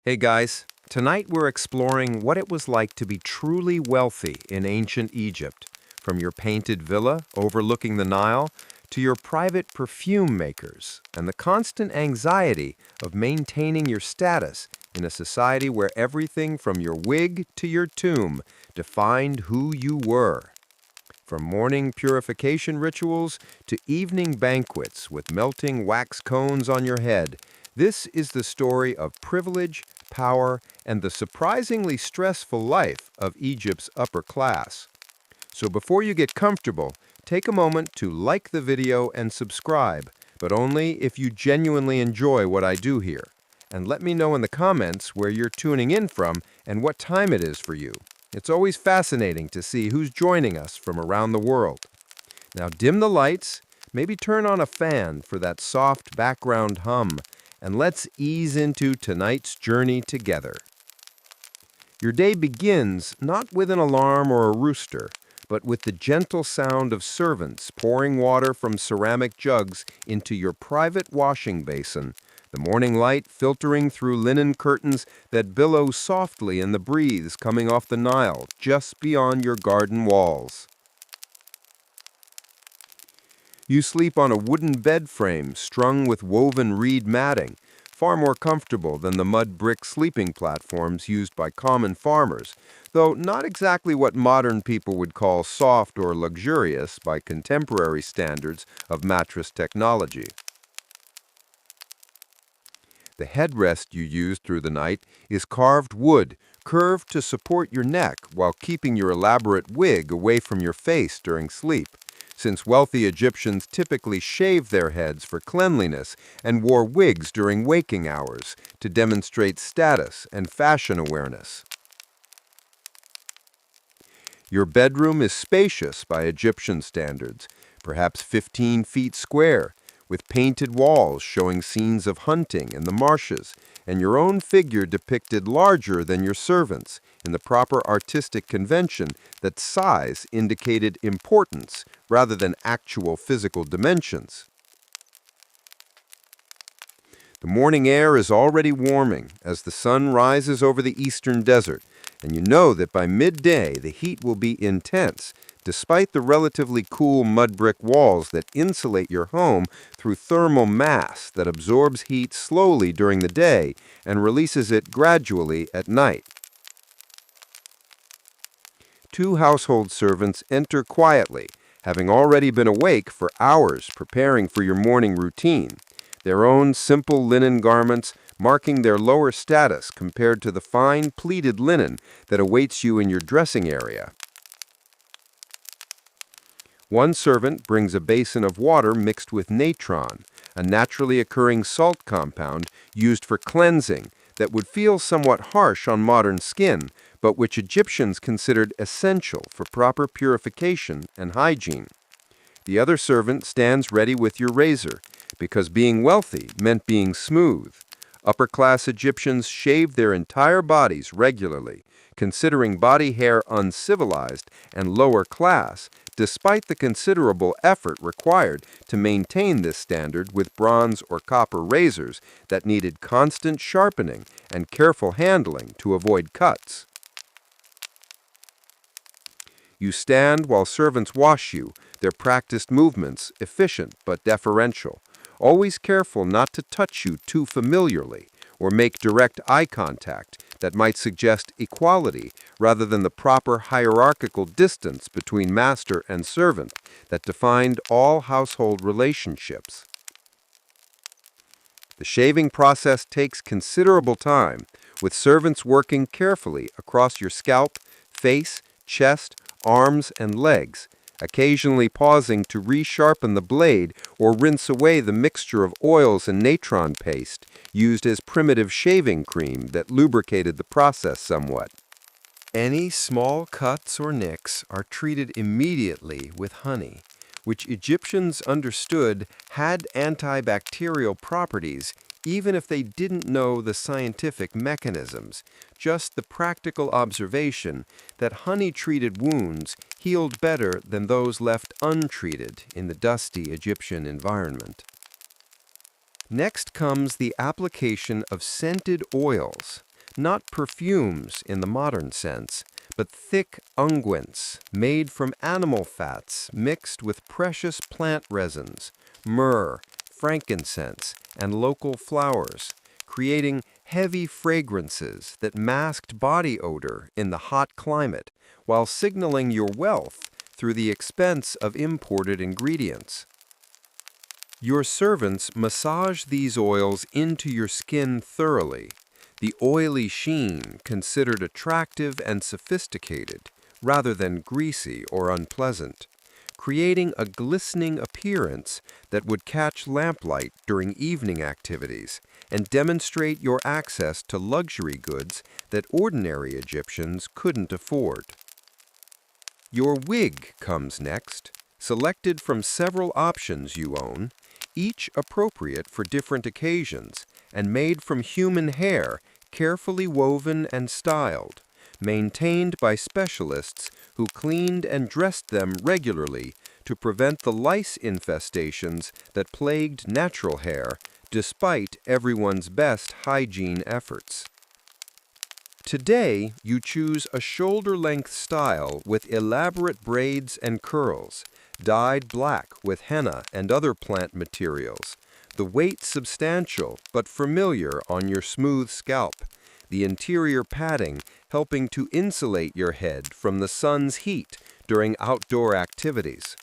Hey guys, tonight we're exploring what it was like to be truly wealthy in ancient Egypt, from your painted villa overlooking the Nile to your private perfume makers and the constant anxiety of maintaining your status in a society where everything from your wig to your tomb defined who you were. From morning purification rituals to evening banquets with melting wax cones on your head, this is the story of privilege, power, and the surprisingly stressful life of Egypt's upper class. So before you get comfortable, take a moment to like the video and subscribe, but only if you genuinely enjoy what I do here. And let me know in the comments where you're tuning in from and what time it is for you. It's always fascinating to see who's joining us from around the world. Now dim the lights, maybe turn on a fan for that soft background hum, and let's ease into tonight's journey together. Your day begins not with an alarm or a rooster, but with the gentle sound of servants pouring water from ceramic jugs into your private washing basin, the morning light filtering through linen curtains that billow softly in the breeze coming off the Nile just beyond your garden walls. You sleep on a wooden bed frame strung with woven reed matting, far more comfortable than the mud brick sleeping platforms used by common farmers, though not exactly what modern people would call soft or luxurious by contemporary standards of mattress technology. The headrest you use through the night is carved wood, curved to support your neck while keeping your elaborate wig away from your face during sleep, since wealthy Egyptians typically shaved their heads for cleanliness and wore wigs during waking hours to demonstrate status and fashion awareness. Your bedroom is spacious by Egyptian standards, perhaps 15 feet square, with painted walls showing scenes of hunting in the marshes, and your own figure depicted larger than your servants, in the proper artistic convention that size indicated importance rather than actual physical dimensions. The morning air is already warming as the sun rises over the eastern desert, and you know that by midday the heat will be intense, despite the relatively cool mud brick walls that insulate your home through thermal mass that absorbs heat slowly during the day and releases it gradually at night. Two household servants enter quietly, having already been awake for hours preparing for your morning routine, their own simple linen garments marking their lower status compared to the fine pleated linen that awaits you in your dressing area. One servant brings a basin of water mixed with natron, a naturally occurring salt compound used for cleansing that would feel somewhat harsh on modern skin, but which Egyptians considered essential for proper purification and hygiene. The other servant stands ready with your razor, because being wealthy meant being smooth. Upper-class Egyptians shaved their entire bodies regularly, considering body hair uncivilized and lower class, despite the considerable effort required to maintain this standard with bronze or copper razors that needed constant sharpening and careful handling to avoid cuts. You stand while servants wash you, their practiced movements efficient but deferential, always careful not to touch you too familiarly or make direct eye contact that might suggest equality rather than the proper hierarchical distance between master and servant that defined all household relationships. The shaving process takes considerable time, with servants working carefully across your scalp, face, chest, arms, and legs, occasionally pausing to resharpen the blade or rinse away the mixture of oils and natron paste used as primitive shaving cream that lubricated the process somewhat. Any small cuts or nicks are treated immediately with honey, which Egyptians understood had antibacterial properties even if they didn't know the scientific mechanisms, just the practical observation that honey-treated wounds healed better than those left untreated in the dusty Egyptian environment. Next comes the application of scented oils, not perfumes in the modern sense, but thick unguents made from animal fats mixed with precious plant resins, myrrh, frankincense, and local flowers, creating heavy fragrances that masked body odor in the hot climate while signaling your wealth through the expense of imported ingredients. Your servants massage these oils into your skin thoroughly, the oily sheen considered attractive and sophisticated rather than greasy or unpleasant, creating a glistening appearance that would catch lamplight during evening activities and demonstrate your access to luxury goods that ordinary Egyptians couldn't afford. Your wig comes next, selected from several options you own, each appropriate for different occasions, and made from human hair, carefully woven and styled, maintained by specialists who cleaned and dressed them regularly to prevent the lice infestations that plagued natural hair, despite everyone's best hygiene efforts. Today, you choose a shoulder-length style with elaborate braids and curls, dyed black with henna and other plant materials, the weight substantial but familiar on your smooth scalp, the interior padding helping to insulate your head from the sun's heat during outdoor activities.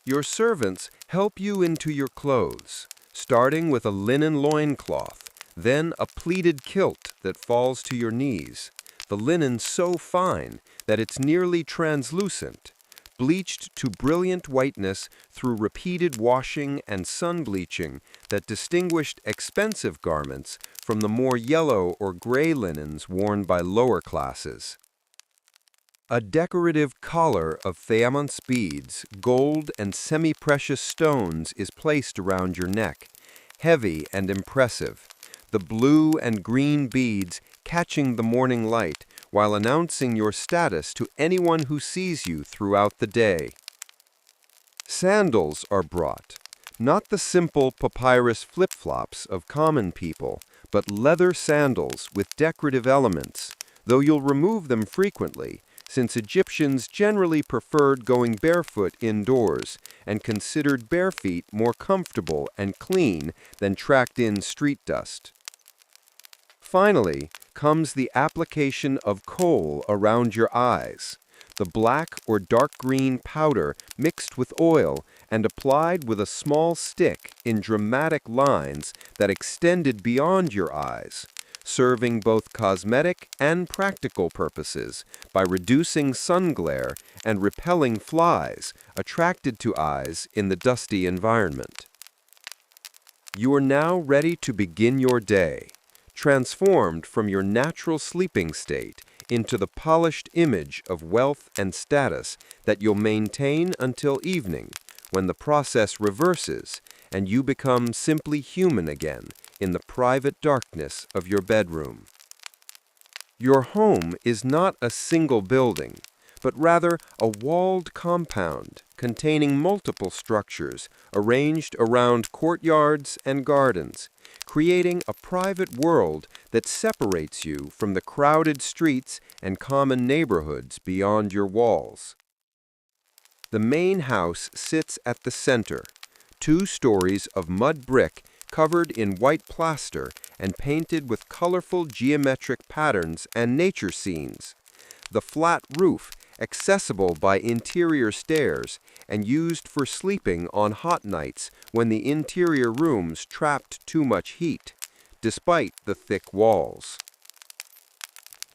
Your servants help you into your clothes, starting with a linen loincloth, then a pleated kilt that falls to your knees, the linen so fine that it's nearly translucent, bleached to brilliant whiteness through repeated washing and sun bleaching that distinguished expensive garments from the more yellow or gray linens worn by lower classes. A decorative collar of faience beads, gold, and semi-precious stones is placed around your neck, heavy and impressive, the blue and green beads catching the morning light while announcing your status to anyone who sees you throughout the day. Sandals are brought, not the simple papyrus flip-flops of common people, but leather sandals with decorative elements, though you'll remove them frequently, since Egyptians generally preferred going barefoot indoors and considered bare feet more comfortable and clean than tracked-in street dust. Finally comes the application of kohl around your eyes, the black or dark green powder mixed with oil and applied with a small stick in dramatic lines that extended beyond your eyes, serving both cosmetic and practical purposes by reducing sun glare and repelling flies attracted to eyes in the dusty environment. You are now ready to begin your day, transformed from your natural sleeping state into the polished image of wealth and status that you'll maintain until evening, when the process reverses and you become simply human again in the private darkness of your bedroom. Your home is not a single building, but rather a walled compound containing multiple structures arranged around courtyards and gardens, creating a private world that separates you from the crowded streets and common neighborhoods beyond your walls. The main house sits at the center, 2 stories of mud brick covered in white plaster and painted with colorful geometric patterns and nature scenes. The flat roof, accessible by interior stairs and used for sleeping on hot nights when the interior rooms trapped too much heat, despite the thick walls.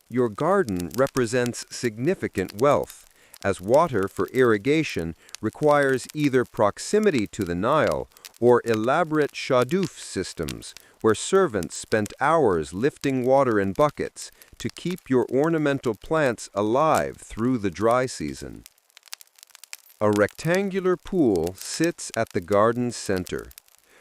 Your garden represents significant wealth, as water for irrigation requires either proximity to the Nile or elaborate shaduf systems where servants spent hours lifting water in buckets to keep your ornamental plants alive through the dry season. A rectangular pool sits at the garden's center,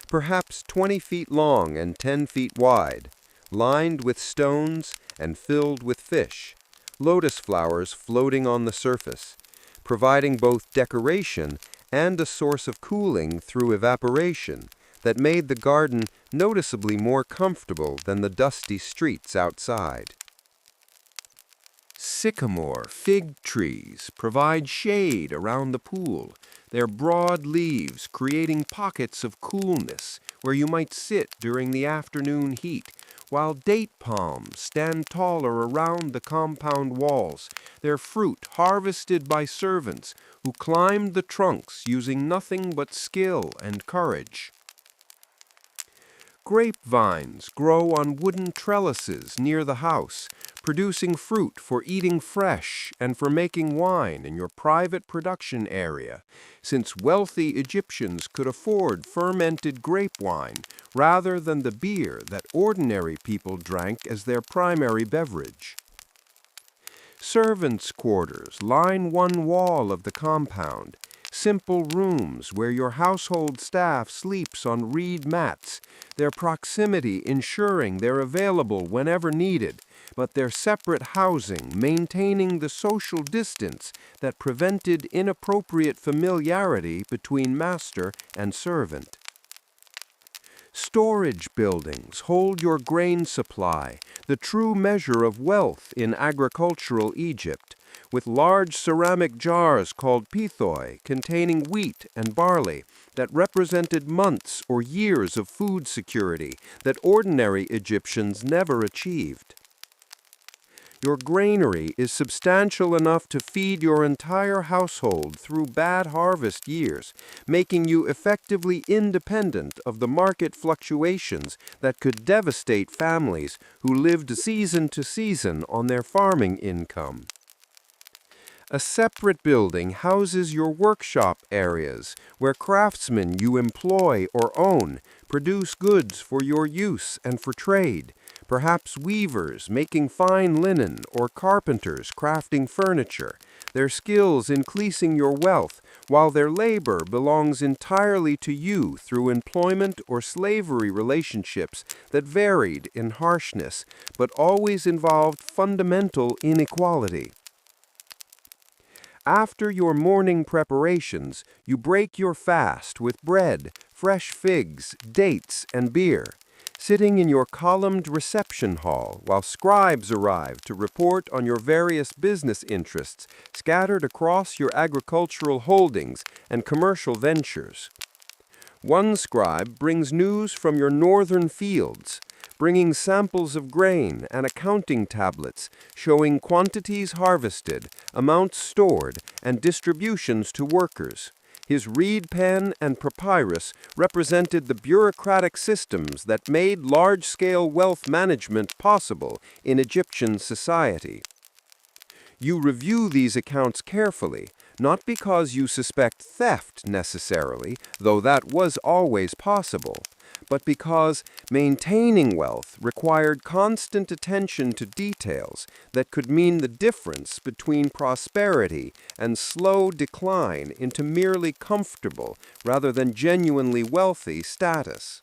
perhaps 20 feet long and 10 feet wide, lined with stones and filled with fish, lotus flowers floating on the surface, providing both decoration and a source of cooling through evaporation that made the garden noticeably more comfortable than the dusty streets outside. Sycamore fig trees provide shade around the pool, their broad leaves creating pockets of coolness where you might sit during the afternoon heat, while date palms stand taller around the compound walls, their fruit harvested by servants who climbed the trunks using nothing but skill and courage. Grapevines grow on wooden trellises near the house, producing fruit for eating fresh and for making wine in your private production area, since wealthy Egyptians could afford fermented grape wine rather than the beer that ordinary people drank as their primary beverage. Servants' quarters line one wall of the compound, simple rooms where your household staff sleeps on reed mats, their proximity ensuring they're available whenever needed, but their separate housing maintaining the social distance that prevented inappropriate familiarity between master and servant. Storage buildings hold your grain supply, the true measure of wealth in agricultural Egypt, with large ceramic jars called pithoi containing wheat and barley that represented months or years of food security that ordinary Egyptians never achieved. Your granary is substantial enough to feed your entire household through bad harvest years, making you effectively independent of the market fluctuations that could devastate families who lived season to season on their farming income. A separate building houses your workshop areas, where craftsmen you employ or own produce goods for your use and for trade, perhaps weavers making fine linen or carpenters crafting furniture, their skills increasing your wealth, while their labor belongs entirely to you through employment or slavery relationships that varied in harshness, but always involved fundamental inequality. After your morning preparations, you break your fast with bread, fresh figs, dates, and beer, sitting in your columned reception hall while scribes arrive to report on your various business interests scattered across your agricultural holdings and commercial ventures. One scribe brings news from your northern fields, bringing samples of grain and accounting tablets showing quantities harvested, amounts stored, and distributions to workers. His reed pen and papyrus represented the bureaucratic systems that made large-scale wealth management possible in Egyptian society. You review these accounts carefully, not because you suspect theft necessarily, though that was always possible, but because maintaining wealth required constant attention to details that could mean the difference between prosperity and slow decline into merely comfortable rather than genuinely wealthy status.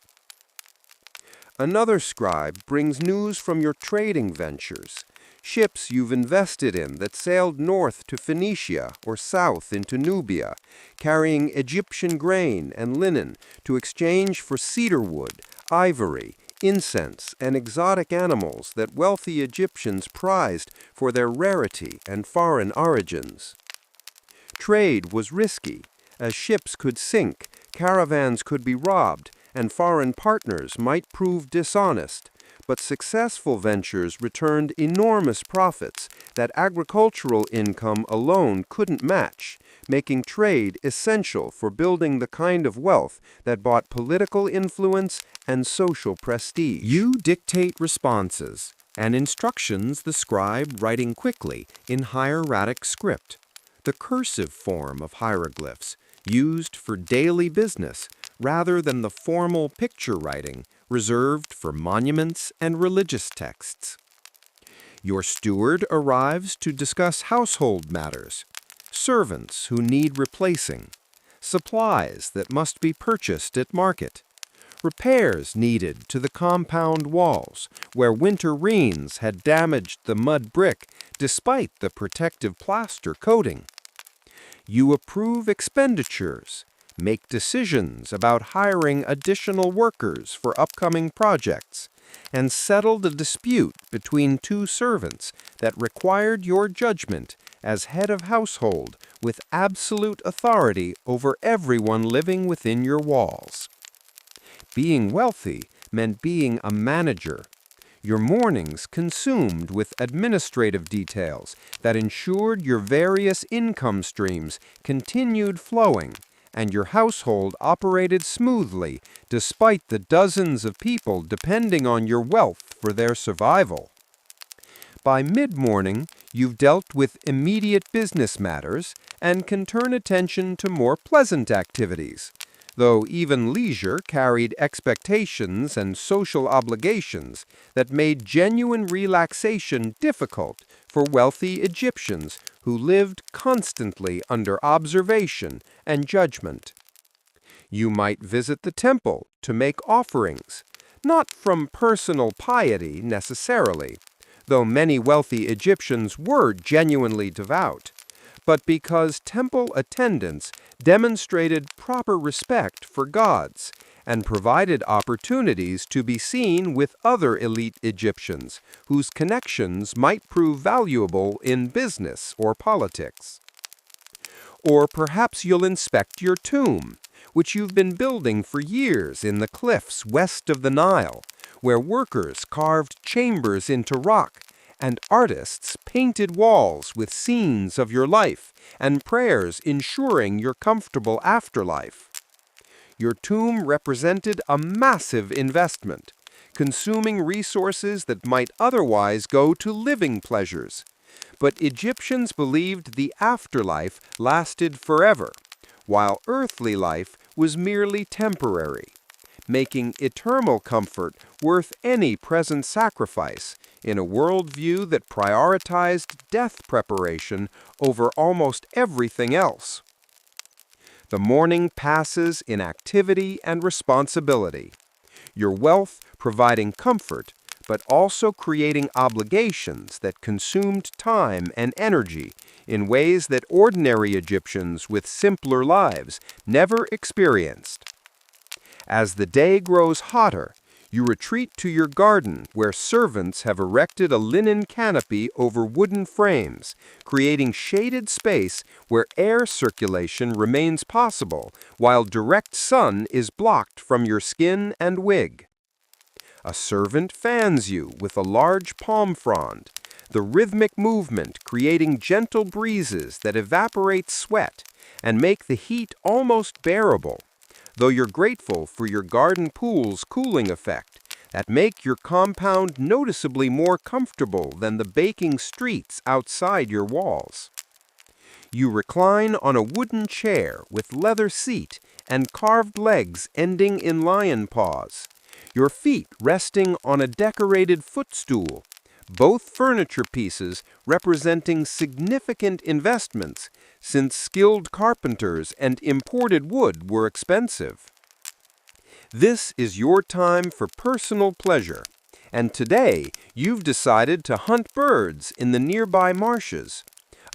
Another scribe brings news from your trading ventures, ships you've invested in that sailed north to Phoenicia or south into Nubia, carrying Egyptian grain and linen to exchange for cedar wood, ivory, incense, and exotic animals that wealthy Egyptians prized for their rarity and foreign origins. Trade was risky, as ships could sink, caravans could be robbed, and foreign partners might prove dishonest, but successful ventures returned enormous profits that agricultural income alone couldn't match, making trade essential for building the kind of wealth that bought political influence and social prestige. You dictate responses and instructions, the scribe writing quickly in hieratic script, the cursive form of hieroglyphs used for daily business rather than the formal picture writing reserved for monuments and religious texts. Your steward arrives to discuss household matters, servants who need replacing, supplies that must be purchased at market, repairs needed to the compound walls where winter rains had damaged the mud brick despite the protective plaster coating. You approve expenditures, make decisions about hiring additional workers for upcoming projects, and settled a dispute between two servants that required your judgment as head of household with absolute authority over everyone living within your walls. Being wealthy meant being a manager. Your mornings consumed with administrative details that ensured your various income streams continued flowing and your household operated smoothly despite the dozens of people depending on your wealth for their survival. By mid-morning, you've dealt with immediate business matters and can turn attention to more pleasant activities, though even leisure carried expectations and social obligations that made genuine relaxation difficult for wealthy Egyptians who lived constantly under observation and judgment. You might visit the temple to make offerings, not from personal piety necessarily, though many wealthy Egyptians were genuinely devout, but because temple attendance demonstrated proper respect for gods and provided opportunities to be seen with other elite Egyptians whose connections might prove valuable in business or politics. Or perhaps you'll inspect your tomb, which you've been building for years in the cliffs west of the Nile, where workers carved chambers into rock and artists painted walls with scenes of your life and prayers ensuring your comfortable afterlife. Your tomb represented a massive investment, consuming resources that might otherwise go to living pleasures. But Egyptians believed the afterlife lasted forever, while earthly life was merely temporary, making eternal comfort worth any present sacrifice in a worldview that prioritized death preparation over almost everything else. The morning passes in activity and responsibility, your wealth providing comfort, but also creating obligations that consumed time and energy in ways that ordinary Egyptians with simpler lives never experienced. As the day grows hotter, you retreat to your garden where servants have erected a linen canopy over wooden frames, creating shaded space where air circulation remains possible while direct sun is blocked from your skin and wig. A servant fans you with a large palm frond, the rhythmic movement creating gentle breezes that evaporate sweat and make the heat almost bearable, though you're grateful for your garden pool's cooling effect that make your compound noticeably more comfortable than the baking streets outside your walls. You recline on a wooden chair with leather seat and carved legs ending in lion paws, your feet resting on a decorated footstool, both furniture pieces representing significant investments since skilled carpenters and imported wood were expensive. This is your time for personal pleasure, and today you've decided to hunt birds in the nearby marshes,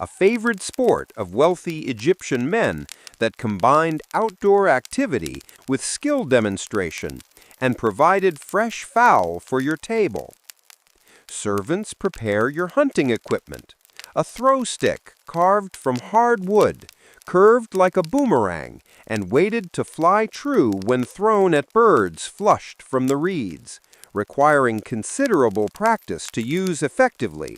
a favorite sport of wealthy Egyptian men that combined outdoor activity with skill demonstration and provided fresh fowl for your table. Servants prepare your hunting equipment, a throw stick carved from hard wood, curved like a boomerang, and weighted to fly true when thrown at birds flushed from the reeds, requiring considerable practice to use effectively,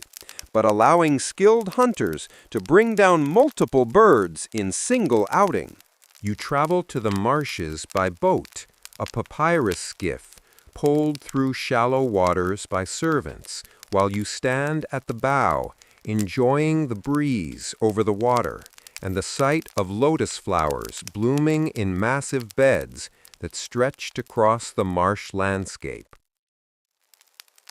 but allowing skilled hunters to bring down multiple birds in single outing. You travel to the marshes by boat, a papyrus skiff, poled through shallow waters by servants, while you stand at the bow, enjoying the breeze over the water and the sight of lotus flowers blooming in massive beds that stretched across the marsh landscape.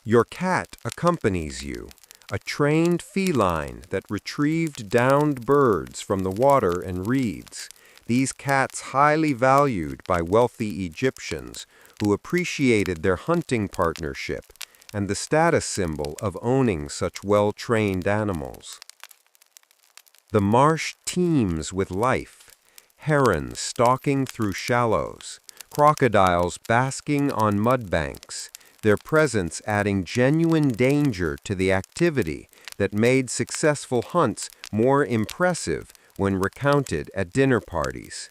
Your cat accompanies you, a trained feline that retrieved downed birds from the water and reeds, these cats highly valued by wealthy Egyptians who appreciated their hunting partnership and the status symbol of owning such well-trained animals. The marsh teems with life. herons stalking through shallows, crocodiles basking on mud banks, their presence adding genuine danger to the activity that made successful hunts more impressive when recounted at dinner parties.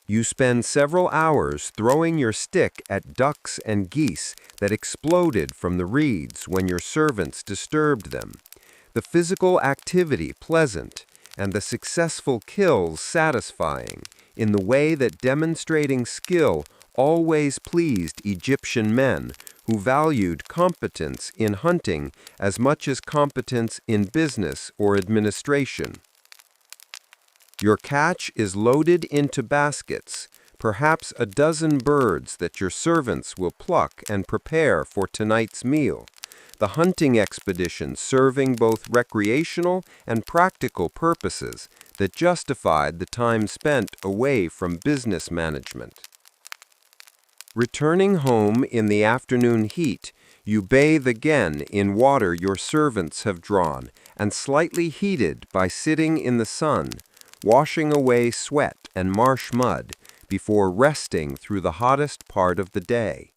You spend several hours throwing your stick at ducks and geese that exploded from the reeds when your servants disturbed them, the physical activity pleasant and the successful kills satisfying in the way that demonstrating skill always pleased Egyptian men who valued competence in hunting as much as competence in business or administration. Your catch is loaded into baskets, perhaps a dozen birds that your servants will pluck and prepare for tonight's meal, the hunting expedition serving both recreational and practical purposes that justified the time spent away from business management. Returning home in the afternoon heat, you bathe again in water your servants have drawn and slightly heated by sitting in the sun, washing away sweat and marsh mud before resting through the hottest part of the day.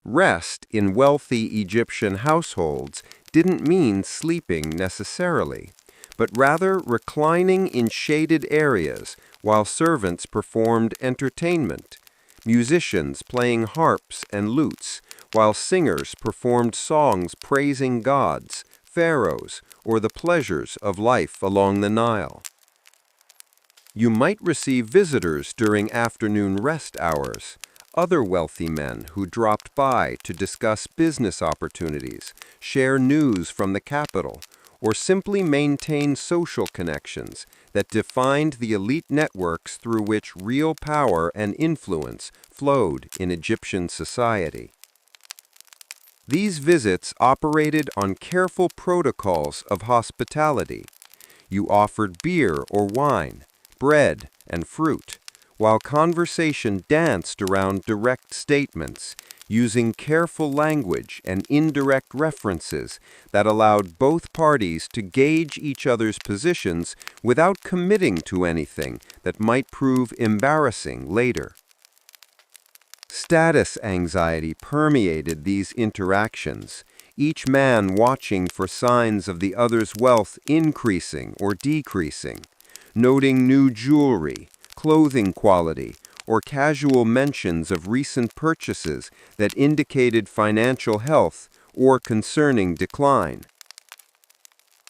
Rest in wealthy Egyptian households didn't mean sleeping necessarily, but rather reclining in shaded areas while servants performed entertainment, musicians playing harps and lutes, while singers performed songs praising gods, pharaohs, or the pleasures of life along the Nile. You might receive visitors during afternoon rest hours, other wealthy men who dropped by to discuss business opportunities, share news from the capital, or simply maintain social connections that defined the elite networks through which real power and influence flowed in Egyptian society. These visits operated on careful protocols of hospitality. You offered beer or wine, bread and fruit, while conversation danced around direct statements, using careful language and indirect references that allowed both parties to gauge each other's positions without committing to anything that might prove embarrassing later. Status anxiety permeated these interactions, each man watching for signs of the other's wealth increasing or decreasing, noting new jewelry, clothing quality, or casual mentions of recent purchases that indicated financial health or concerning decline.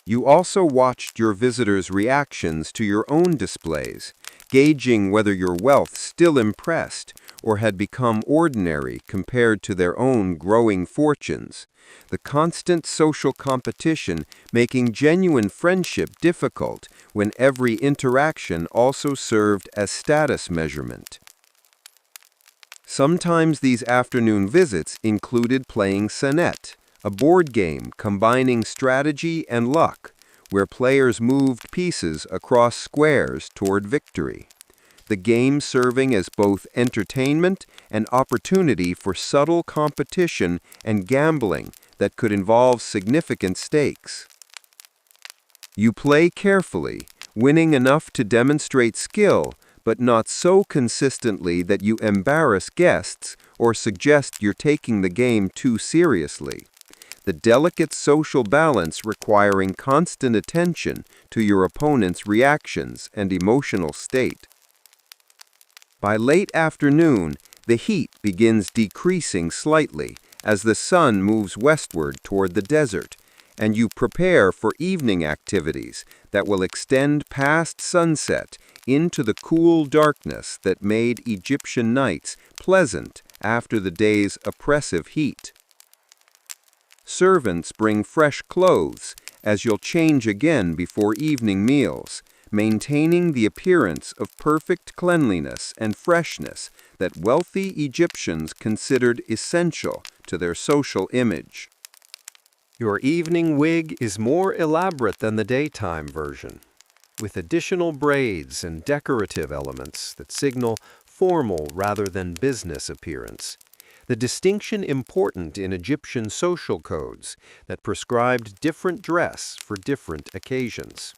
You also watched your visitors' reactions to your own displays, gauging whether your wealth still impressed or had become ordinary compared to their own growing fortunes, the constant social competition making genuine friendship difficult when every interaction also served as status measurement. Sometimes these afternoon visits included playing Senet, a board game combining strategy and luck, where players moved pieces across squares toward victory. The game serving as both entertainment and opportunity for subtle competition and gambling that could involve significant stakes. You play carefully, winning enough to demonstrate skill, but not so consistently that you embarrass guests or suggest you're taking the game too seriously. The delicate social balance requiring constant attention to your opponent's reactions and emotional state. By late afternoon, the heat begins decreasing slightly as the sun moves westward toward the desert, and you prepare for evening activities that will extend past sunset into the cool darkness that made Egyptian nights pleasant after the day's oppressive heat. Servants bring fresh clothes, as you'll change again before evening meals, maintaining the appearance of perfect cleanliness and freshness that wealthy Egyptians considered essential to their social image. Your evening wig is more elaborate than the daytime version, with additional braids and decorative elements that signal formal rather than business appearance. The distinction important in Egyptian social codes that prescribed different dress for different occasions.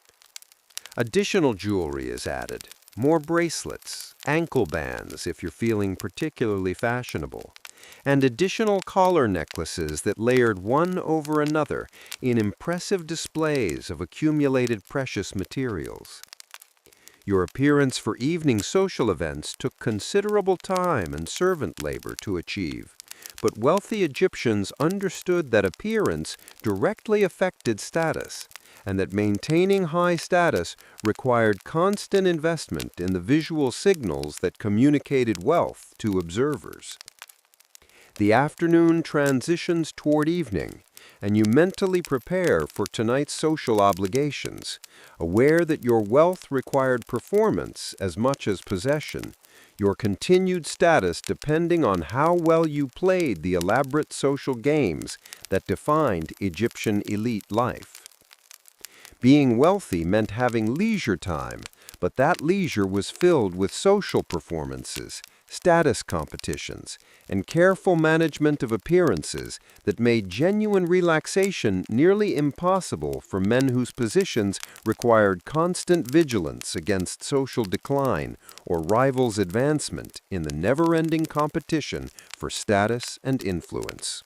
Additional jewelry is added, more bracelets, ankle bands if you're feeling particularly fashionable, and additional collar necklaces that layered one over another in impressive displays of accumulated precious materials. Your appearance for evening social events took considerable time and servant labor to achieve, but wealthy Egyptians understood that appearance directly affected status, and that maintaining high status required constant investment in the visual signals that communicated wealth to observers. The afternoon transitions toward evening, and you mentally prepare for tonight's social obligations, aware that your wealth required performance as much as possession, your continued status depending on how well you played the elaborate social games that defined Egyptian elite life. Being wealthy meant having leisure time, but that leisure was filled with social performances, status competitions, and careful management of appearances that made genuine relaxation nearly impossible for men whose positions required constant vigilance against social decline or rivals' advancement in the never-ending competition for status and influence.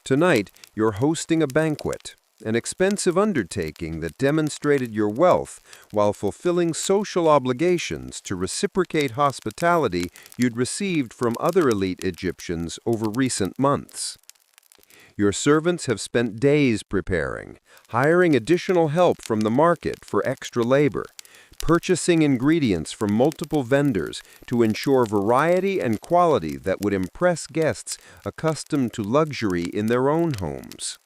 Tonight, you're hosting a banquet, an expensive undertaking that demonstrated your wealth while fulfilling social obligations to reciprocate hospitality you'd received from other elite Egyptians over recent months. Your servants have spent days preparing, hiring additional help from the market for extra labor, purchasing ingredients from multiple vendors to ensure variety and quality that would impress guests accustomed to luxury in their own homes.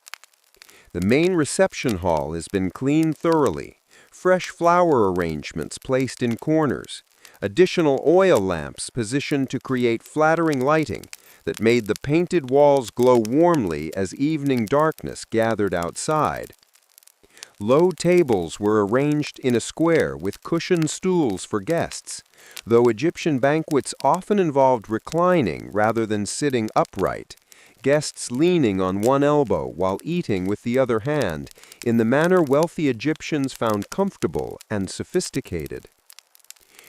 The main reception hall has been cleaned thoroughly, fresh flower arrangements placed in corners, additional oil lamps positioned to create flattering lighting that made the painted walls glow warmly as evening darkness gathered outside. Low tables were arranged in a square with cushioned stools for guests, though Egyptian banquets often involved reclining rather than sitting upright, guests leaning on one elbow while eating with the other hand, in the manner wealthy Egyptians found comfortable and sophisticated.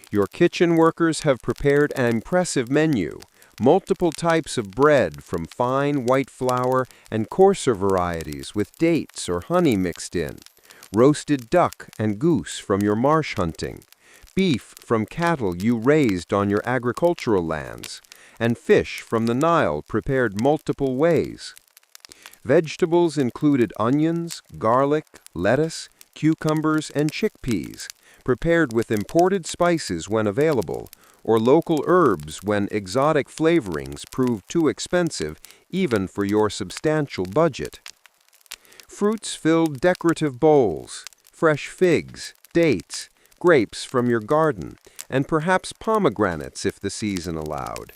Your kitchen workers have prepared an impressive menu, multiple types of bread from fine white flour and coarser varieties with dates or honey mixed in, roasted duck and goose from your marsh hunting, beef from cattle you raised on your agricultural lands, and fish from the Nile prepared multiple ways. Vegetables included onions, garlic, lettuce, cucumbers, and chickpeas, prepared with imported spices when available, or local herbs when exotic flavorings proved too expensive even for your substantial budget. Fruits filled decorative bowls, fresh figs, dates, grapes from your garden, and perhaps pomegranates if the season allowed,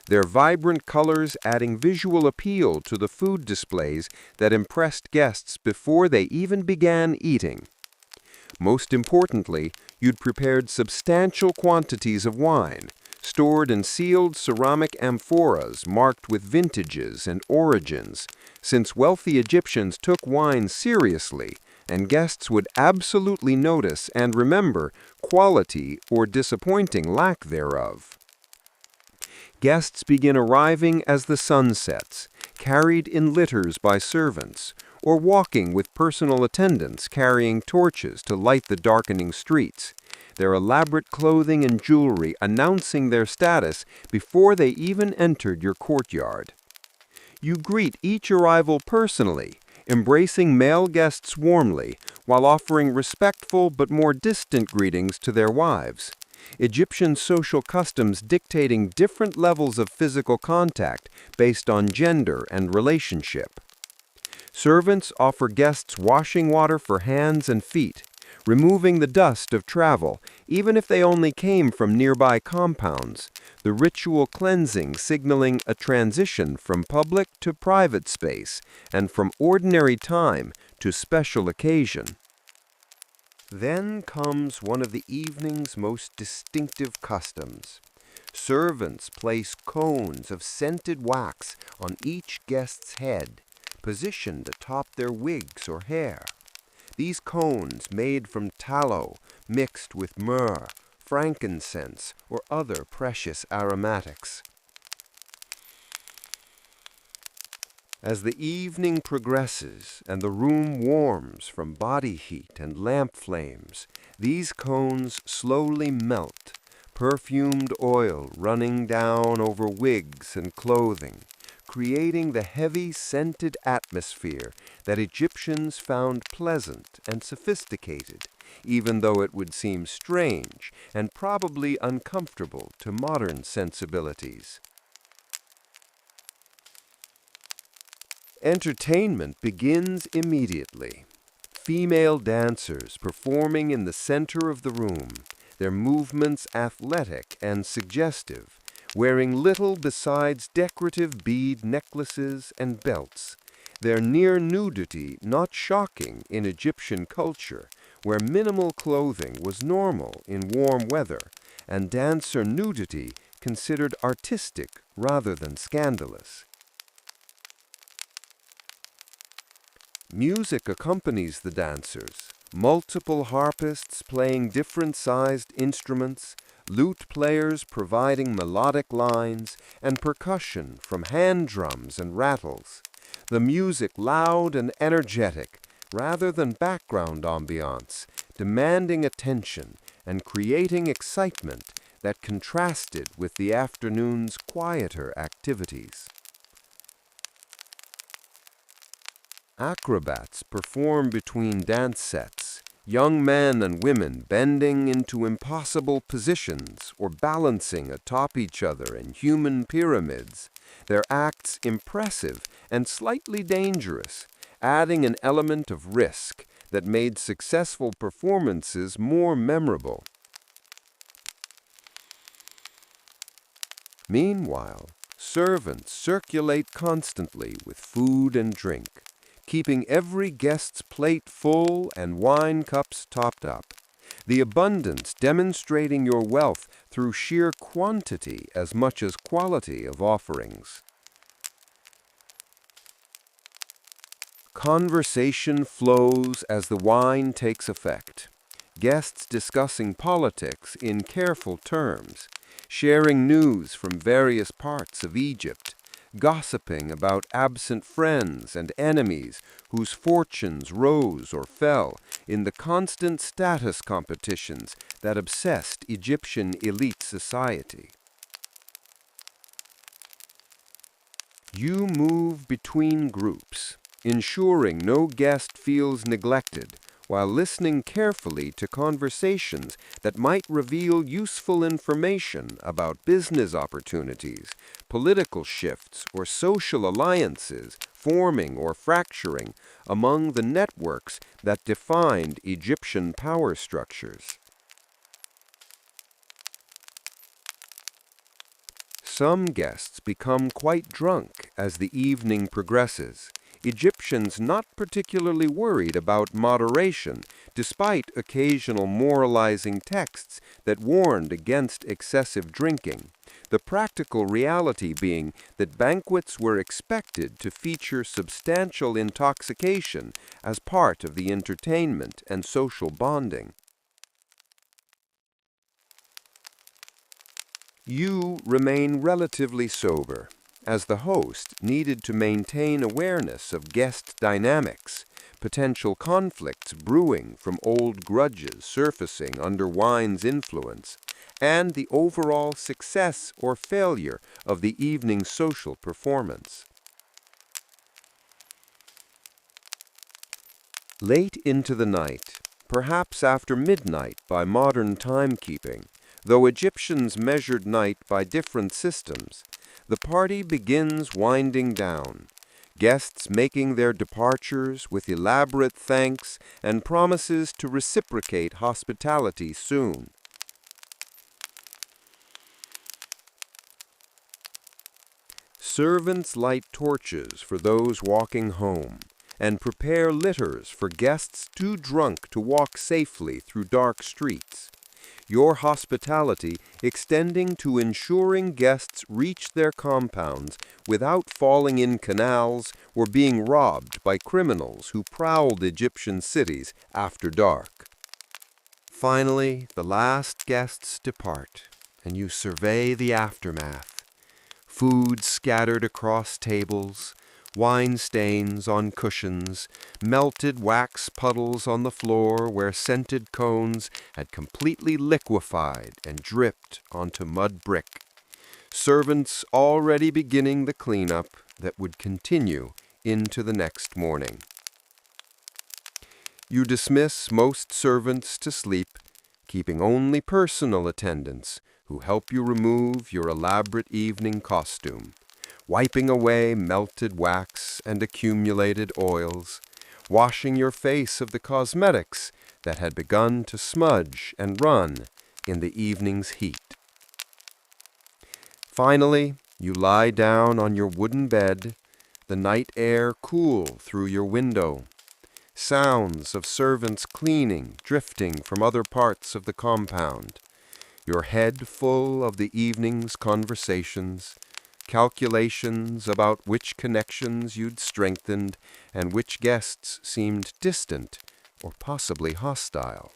their vibrant colors adding visual appeal to the food displays that impressed guests before they even began eating. Most importantly, you'd prepared substantial quantities of wine, stored in sealed ceramic amphoras marked with vintages and origins, since wealthy Egyptians took wine seriously, and guests would absolutely notice and remember quality or disappointing lack thereof. Guests begin arriving as the sun sets, carried in litters by servants, or walking with personal attendants carrying torches to light the darkening streets, their elaborate clothing and jewelry announcing their status before they even entered your courtyard. You greet each arrival personally, embracing male guests warmly, while offering respectful but more distant greetings to their wives, Egyptian social customs dictating different levels of physical contact based on gender and relationship. Servants offer guests washing water for hands and feet, removing the dust of travel, even if they only came from nearby compounds, the ritual cleansing signaling a transition from public to private space and from ordinary time to special occasion. Then comes one of the evening's most distinctive customs. Servants place cones of scented wax on each guest's head, positioned atop their wigs or hair. These cones made from tallow mixed with myrrh, frankincense, or other precious aromatics. As the evening progresses and the room warms from body heat and lamp flames, these cones slowly melt, perfumed oil running down over wigs and clothing, creating the heavy scented atmosphere that Egyptians found pleasant and sophisticated, even though it would seem strange and probably uncomfortable to modern sensibilities. Entertainment begins immediately. Female dancers performing in the center of the room, their movements athletic and suggestive, wearing little besides decorative bead necklaces and belts, their near nudity not shocking in Egyptian culture, where minimal clothing was normal in warm weather, and dancer nudity considered artistic rather than scandalous. Music accompanies the dancers, multiple harpists playing different-sized instruments, lute players providing melodic lines, and percussion from hand drums and rattles. The music loud and energetic, rather than background ambiance, demanding attention and creating excitement that contrasted with the afternoon's quieter activities. Acrobats perform between dance sets, young men and women bending into impossible positions or balancing atop each other in human pyramids, their acts impressive and slightly dangerous, adding an element of risk that made successful performances more memorable. Meanwhile, servants circulate constantly with food and drink, keeping every guest's plate full and wine cups topped up, the abundance demonstrating your wealth through sheer quantity as much as quality of offerings. Conversation flows as the wine takes effect, guests discussing politics in careful terms, sharing news from various parts of Egypt, gossiping about absent friends and enemies whose fortunes rose or fell in the constant status competitions that obsessed Egyptian elite society. You move between groups, ensuring no guest feels neglected, while listening carefully to conversations that might reveal useful information about business opportunities, political shifts, or social alliances forming or fracturing among the networks that defined Egyptian power structures. Some guests become quite drunk as the evening progresses, Egyptians not particularly worried about moderation, despite occasional moralizing texts that warned against excessive drinking, the practical reality being that banquets were expected to feature substantial intoxication as part of the entertainment and social bonding. You remain relatively sober, as the host needed to maintain awareness of guest dynamics, potential conflicts brewing from old grudges surfacing under wine's influence, and the overall success or failure of the evening's social performance. Late into the night, perhaps after midnight by modern timekeeping, though Egyptians measured night by different systems, the party begins winding down, guests making their departures with elaborate thanks and promises to reciprocate hospitality soon. Servants light torches for those walking home, and prepare litters for guests too drunk to walk safely through dark streets. your hospitality extending to ensuring guests reach their compounds without falling in canals or being robbed by criminals who prowled Egyptian cities after dark. Finally, the last guests depart, and you survey the aftermath. Food scattered across tables, wine stains on cushions, melted wax puddles on the floor where scented cones had completely liquefied and dripped onto mud brick. Servants already beginning the cleanup that would continue into the next morning. You dismiss most servants to sleep, keeping only personal attendants who help you remove your elaborate evening costume, wiping away melted wax and accumulated oils, washing your face of the cosmetics that had begun to smudge and run in the evening's heat. Finally, you lie down on your wooden bed, the night air cool through your window, sounds of servants cleaning drifting from other parts of the compound, your head full of the evening's conversations, calculations about which connections you'd strengthened and which guests seemed distant or possibly hostile.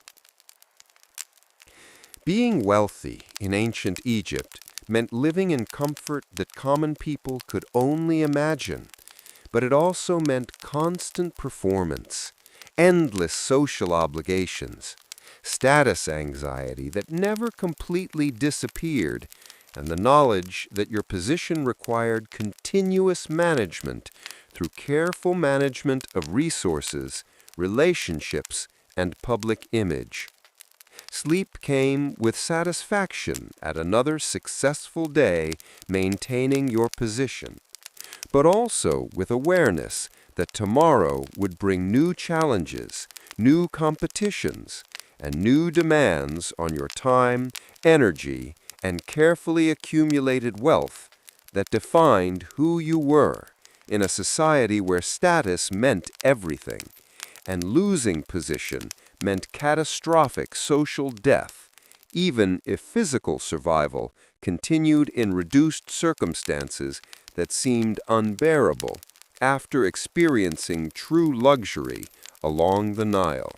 Being wealthy in ancient Egypt meant living in comfort that common people could only imagine, but it also meant constant performance, endless social obligations, status anxiety that never completely disappeared, and the knowledge that your position required continuous management through careful management of resources, relationships, and public image. Sleep came with satisfaction at another successful day maintaining your position, but also with awareness that tomorrow would bring new challenges, new competitions, and new demands on your time, energy, and carefully accumulated wealth that defined who you were in a society where status meant everything, and losing position meant catastrophic social death, even if physical survival continued in reduced circumstances that seemed unbearable after experiencing true luxury along the Nile.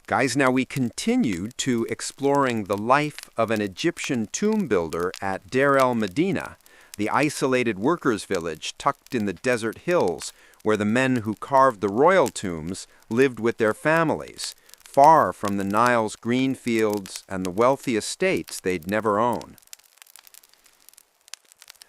Guys, now we continued to exploring the life of an Egyptian tomb builder at Deir el-Medina, the isolated workers' village tucked in the desert hills where the men who carved the royal tombs lived with their families, far from the Nile's green fields and the wealthy estates they'd never own.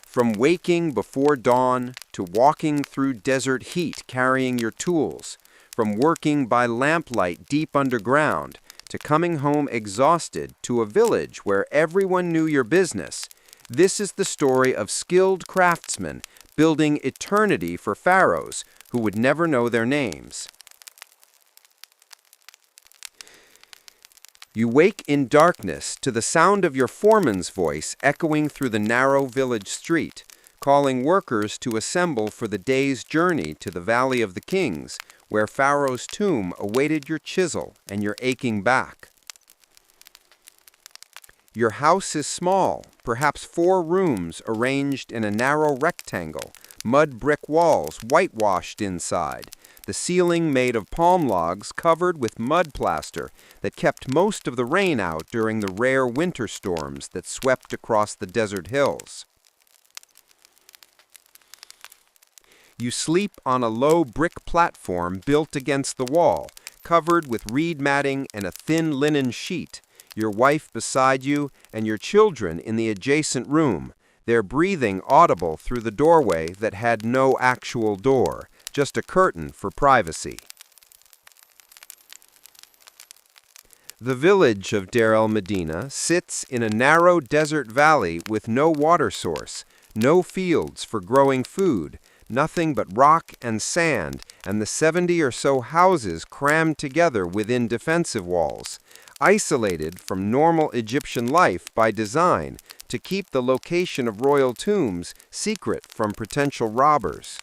From waking before dawn to walking through desert heat carrying your tools, from working by lamplight deep underground to coming home exhausted to a village where everyone knew your business, this is the story of skilled craftsmen building eternity for pharaohs who would never know their names. You wake in darkness to the sound of your foreman's voice echoing through the narrow village street, calling workers to assemble for the day's journey to the Valley of the Kings, where Pharaoh's tomb awaited your chisel and your aching back. Your house is small, perhaps 4 rooms arranged in a narrow rectangle, mud brick walls whitewashed inside, the ceiling made of palm logs covered with mud plaster that kept most of the rain out during the rare winter storms that swept across the desert hills. You sleep on a low brick platform built against the wall, covered with reed matting and a thin linen sheet, your wife beside you and your children in the adjacent room, their breathing audible through the doorway that had no actual door, just a curtain for privacy. The village of Deir el-Medina sits in a narrow desert valley with no water source, no fields for growing food, nothing but rock and sand, and the 70 or so houses crammed together within defensive walls, isolated from normal Egyptian life by design to keep the location of royal tombs secret from potential robbers.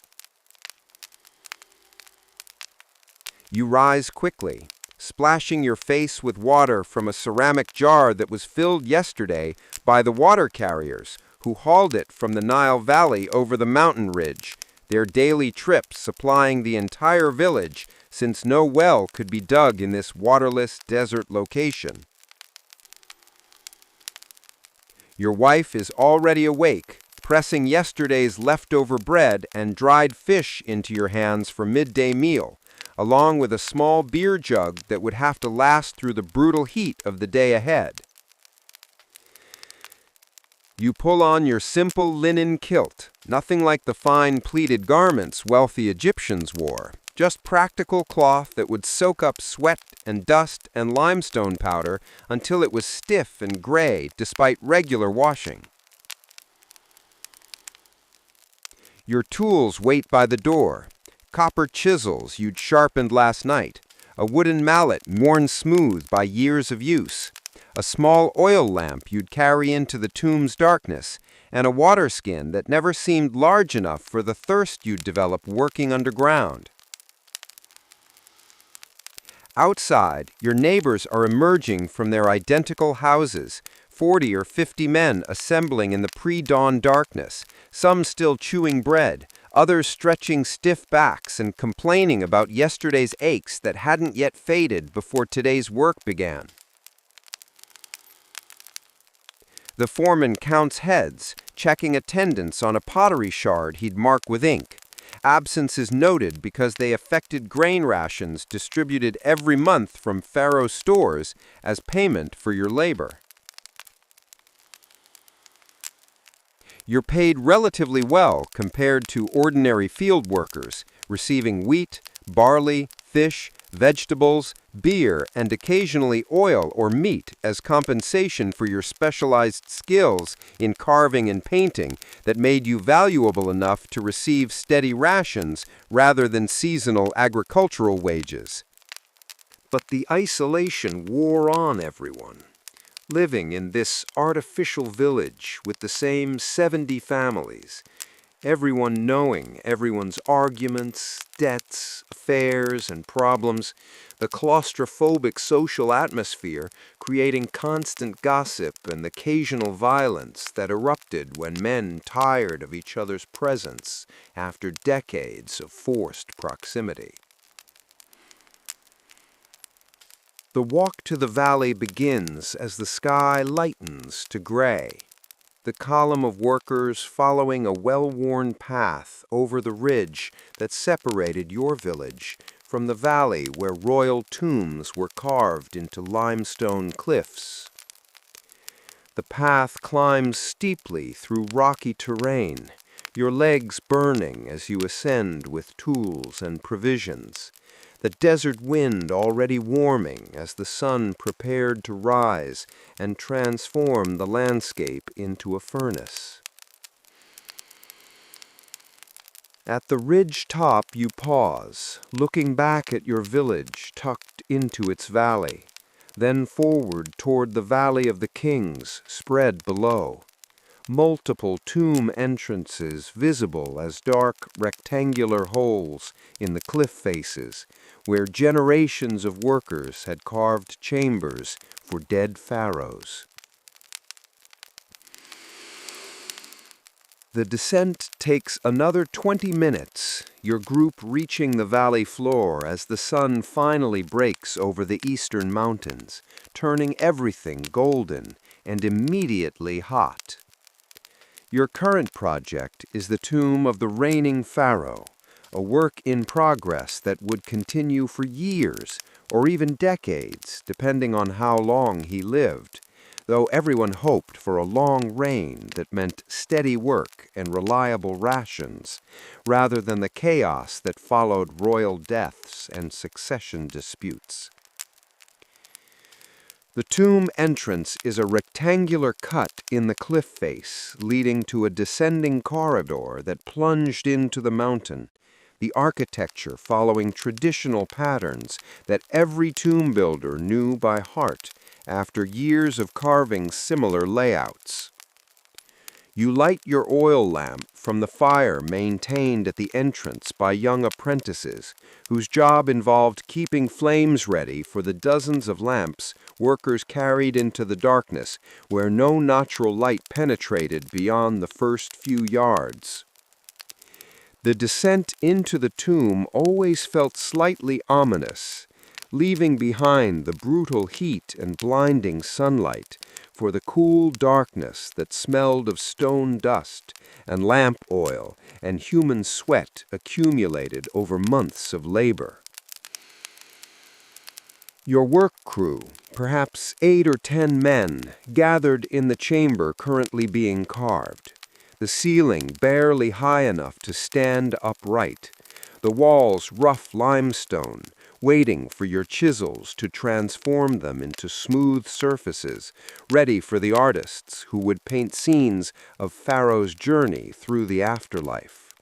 You rise quickly, splashing your face with water from a ceramic jar that was filled yesterday by the water carriers who hauled it from the Nile Valley over the mountain ridge, their daily trip supplying the entire village since no well could be dug in this waterless desert location. Your wife is already awake, pressing yesterday's leftover bread and dried fish into your hands for midday meal, along with a small beer jug that would have to last through the brutal heat of the day ahead. You pull on your simple linen kilt, nothing like the fine pleated garments wealthy Egyptians wore, just practical cloth that would soak up sweat and dust and limestone powder until it was stiff and gray despite regular washing. Your tools wait by the door, copper chisels you'd sharpened last night, a wooden mallet worn smooth by years of use, a small oil lamp you'd carry into the tomb's darkness, and a water skin that never seemed large enough for the thirst you'd develop working underground. Outside, your neighbors are emerging from their identical houses, 40 or 50 men assembling in the pre-dawn darkness, some still chewing bread, others stretching stiff backs and complaining about yesterday's aches that hadn't yet faded before today's work began. The foreman counts heads, checking attendance on a pottery shard he'd mark with ink. Absence is noted because they affected grain rations distributed every month from Pharaoh's stores as payment for your labor. You're paid relatively well compared to ordinary field workers, receiving wheat, barley, fish, vegetables, beer, and occasionally oil or meat as compensation for your specialized skills in carving and painting that made you valuable enough to receive steady rations rather than seasonal agricultural wages. But the isolation wore on everyone. Living in this artificial village with the same 70 families, everyone knowing everyone's arguments, debts, affairs, and problems, the claustrophobic social atmosphere creating constant gossip and occasional violence that erupted when men tired of each other's presence after decades of forced proximity. The walk to the valley begins as the sky lightens to gray, the column of workers following a well-worn path over the ridge that separated your village from the valley where royal tombs were carved into limestone cliffs. The path climbs steeply through rocky terrain, your legs burning as you ascend with tools and provisions, the desert wind already warming as the sun prepared to rise and transform the landscape into a furnace. At the ridge top you pause, looking back at your village tucked into its valley, then forward toward the Valley of the Kings spread below. Multiple tomb entrances visible as dark rectangular holes in the cliff faces, where generations of workers had carved chambers for dead pharaohs. The descent takes another 20 minutes, your group reaching the valley floor as the sun finally breaks over the eastern mountains, turning everything golden and immediately hot. Your current project is the tomb of the reigning pharaoh, a work in progress that would continue for years or even decades, depending on how long he lived, though everyone hoped for a long reign that meant steady work and reliable rations, rather than the chaos that followed royal deaths and succession disputes. The tomb entrance is a rectangular cut in the cliff face leading to a descending corridor that plunged into the mountain, the architecture following traditional patterns that every tomb builder knew by heart after years of carving similar layouts. You light your oil lamp from the fire maintained at the entrance by young apprentices, whose job involved keeping flames ready for the dozens of lamps workers carried into the darkness where no natural light penetrated beyond the first few yards. The descent into the tomb always felt slightly ominous, leaving behind the brutal heat and blinding sunlight for the cool darkness that smelled of stone dust and lamp oil and human sweat accumulated over months of labor. Your work crew, perhaps 8 or 10 men, gathered in the chamber currently being carved. The ceiling barely high enough to stand upright, the walls rough limestone, waiting for your chisels to transform them into smooth surfaces, ready for the artists who would paint scenes of Pharaoh's journey through the afterlife.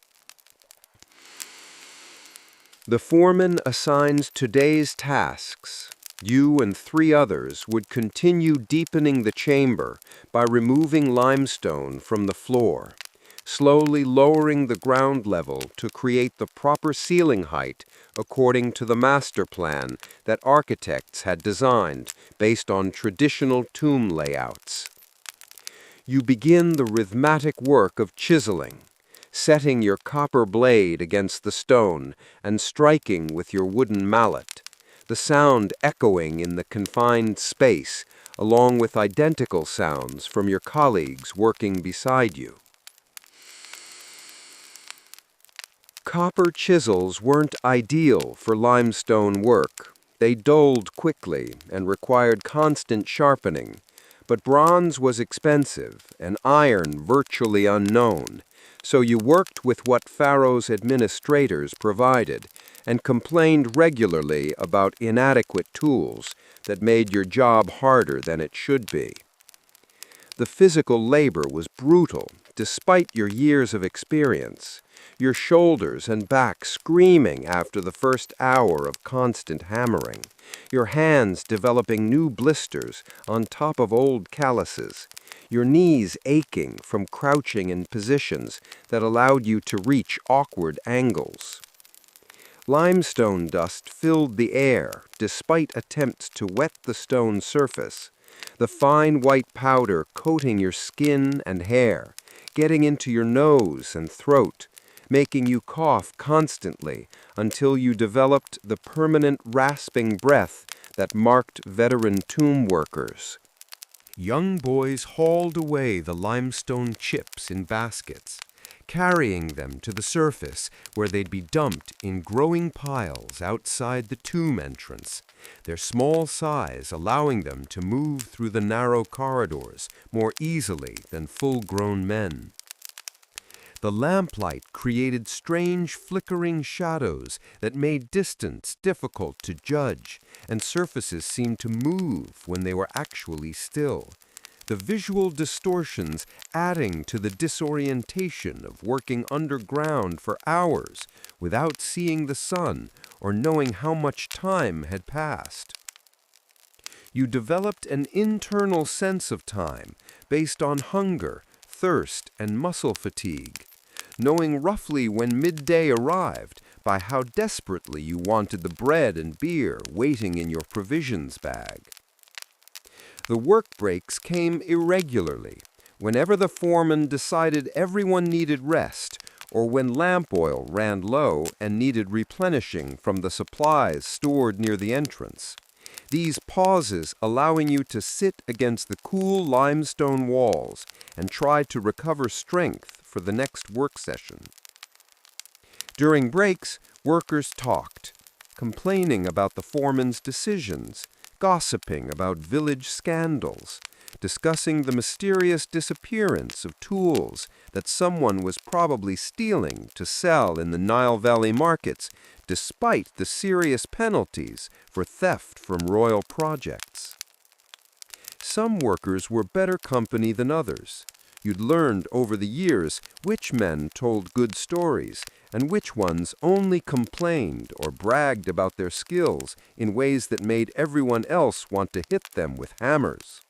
The foreman assigned today's tasks. You and 3 others would continue deepening the chamber by removing limestone from the floor, slowly lowering the ground level to create the proper ceiling height according to the master plan that architects had designed based on traditional tomb layouts. You begin the rhythmic work of chiseling, setting your copper blade against the stone and striking with your wooden mallet, the sound echoing in the confined space, along with identical sounds from your colleagues working beside you. Copper chisels weren't ideal for limestone work. They dulled quickly and required constant sharpening, but bronze was expensive and iron virtually unknown, so you worked with what Pharaoh's administrators provided and complained regularly about inadequate tools that made your job harder than it should be. The physical labor was brutal, despite your years of experience, your shoulders and back screaming after the first hour of constant hammering, your hands developing new blisters on top of old calluses, your knees aching from crouching in positions that allowed you to reach awkward angles. Limestone dust filled the air despite attempts to wet the stone surface, the fine white powder coating your skin and hair, getting into your nose and throat, making you cough constantly until you developed the permanent rasping breath that marked veteran tomb workers. Young boys hauled away the limestone chips in baskets, carrying them to the surface where they'd be dumped in growing piles outside the tomb entrance, their small size allowing them to move through the narrow corridors more easily than full-grown men. The lamplight created strange flickering shadows that made distance difficult to judge, and surfaces seemed to move when they were actually still, the visual distortions adding to the disorientation of working underground for hours without seeing the sun or knowing how much time had passed. You developed an internal sense of time based on hunger, thirst, and muscle fatigue, knowing roughly when midday arrived by how desperately you wanted the bread and beer waiting in your provisions bag. The work breaks came irregularly, whenever the foreman decided everyone needed rest, or when lamp oil ran low and needed replenishing from the supplies stored near the entrance. These pauses allowing you to sit against the cool limestone walls and try to recover strength for the next work session. During breaks, workers talked, complaining about the foreman's decisions, gossiping about village scandals, discussing the mysterious disappearance of tools that someone was probably stealing to sell in the Nile Valley markets, despite the serious penalties for theft from royal projects. Some workers were better company than others. You'd learned over the years which men told good stories and which ones only complained or bragged about their skills in ways that made everyone else want to hit them with hammers.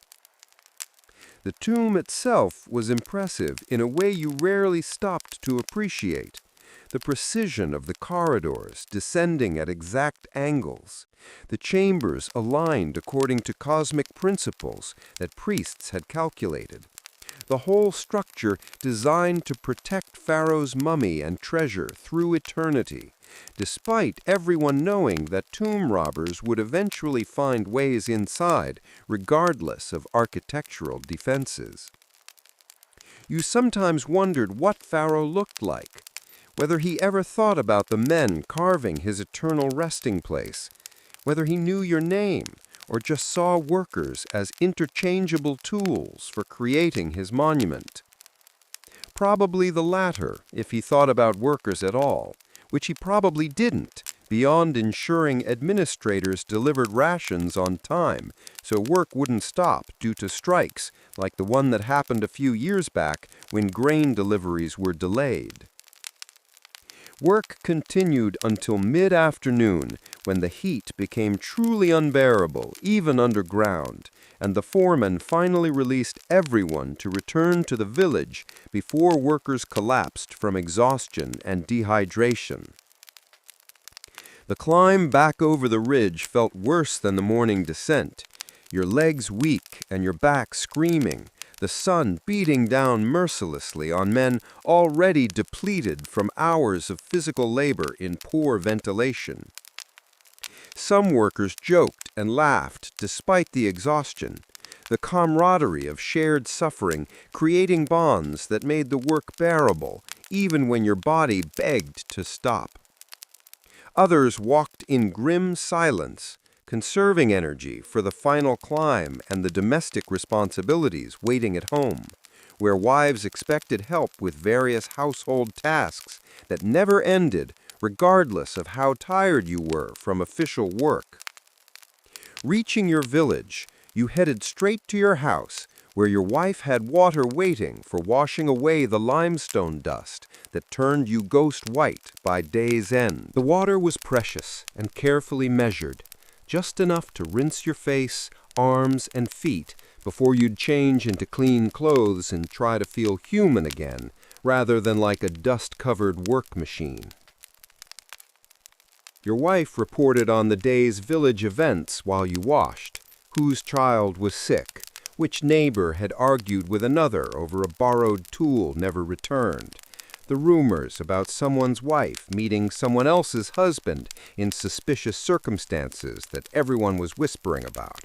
The tomb itself was impressive in a way you rarely stopped to appreciate. The precision of the corridors descending at exact angles, the chambers aligned according to cosmic principles that priests had calculated. The whole structure designed to protect Pharaoh's mummy and treasure through eternity, despite everyone knowing that tomb robbers would eventually find ways inside, regardless of architectural defenses. You sometimes wondered what Pharaoh looked like, whether he ever thought about the men carving his eternal resting place, whether he knew your name, or just saw workers as interchangeable tools for creating his monument. Probably the latter, if he thought about workers at all, which he probably didn't, beyond ensuring administrators delivered rations on time so work wouldn't stop due to strikes like the one that happened a few years back when grain deliveries were delayed. Work continued until mid-afternoon, when the heat became truly unbearable, even underground, and the foreman finally released everyone to return to the village before workers collapsed from exhaustion and dehydration. The climb back over the ridge felt worse than the morning descent, your legs weak and your back screaming, the sun beating down mercilessly on men already depleted from hours of physical labor in poor ventilation. Some workers joked and laughed despite the exhaustion, the camaraderie of shared suffering creating bonds that made the work bearable, even when your body begged to stop. Others walked in grim silence, conserving energy for the final climb and the domestic responsibilities waiting at home, where wives expected help with various household tasks that never ended regardless of how tired you were from official work. Reaching your village, you headed straight to your house, where your wife had water waiting for washing away the limestone dust that turned you ghost white by day's end. The water was precious and carefully measured, just enough to rinse your face, arms, and feet before you'd change into clean clothes and try to feel human again, rather than like a dust-covered work machine. Your wife reported on the day's village events while you washed, whose child was sick, which neighbor had argued with another over a borrowed tool never returned, the rumors about someone's wife meeting someone else's husband in suspicious circumstances that everyone was whispering about.